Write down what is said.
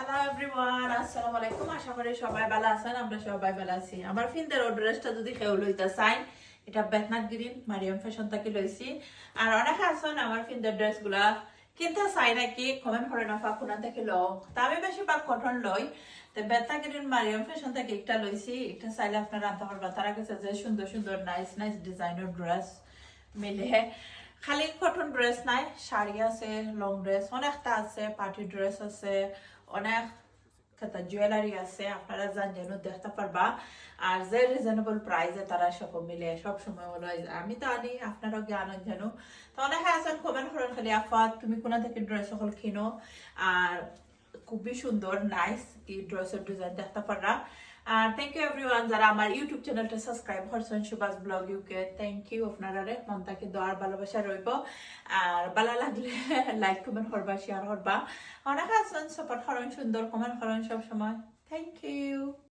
Hello everyone, আসসালামু আলাইকুম। আশা করি সবাই ভালো আছেন। আমরা সবাই ভালো আছি। আমার ফিন্দের ড্রেসটা যদি কেউ লইতে চাই, এটা বেতনাট গ্রিন মারিয়াম ফ্যাশন থেকে লইছি। আর অনেকে আছেন আমার ফিন্দের ড্রেসগুলা কিনতে চাই নাকি কমেন্ট করে না কোনা থেকে লও। তা আমি বেশিরভাগ কটন লই। তো বেতনা গ্রিন মারিয়াম ফ্যাশন থেকে একটা লইছি। এটা চাইলে আপনারা আনতে পারবেন। তারা কাছে যে সুন্দর সুন্দর নাইস নাইস ডিজাইনের ড্রেস মিলে। খালি কটন ড্রেস নাই, শাড়ি আছে, লং ড্রেস অনেকটা আছে, পার্টি ড্রেস আছে, অনেক কথা জুয়েলারি আছে। আপনারা জানেন দেখতে পারবা। আর যে রিজনেবল প্রাইসে তারা সব মিলে সব সময় হলো আমি তো আনি, আপনারাও জ্ঞান জানো। তো অনেকে আছেন কমেন্ট করেন খালি আফা তুমি কোনা থেকে ড্রেস সকল কিনো। আর খুবই সুন্দর নাইস এই ড্রেসের ডিজাইন দেখতে পাররা। আর থ্যাংক ইউ এভরিওয়ান যারা আমার ইউটিউব চ্যানেলটা সাবস্ক্রাইব করছেন, Subhash blog UK. Thank you আপনারা মন থেকে দোয়ার ভালোবাসা রইব। আর ভালো লাগলে লাইক কমেন্ট করবা, শেয়ার করবা। অনেক আছেন সাপোর্ট করেন, সুন্দর কমেন্ট করেন সব সময়। Thank you.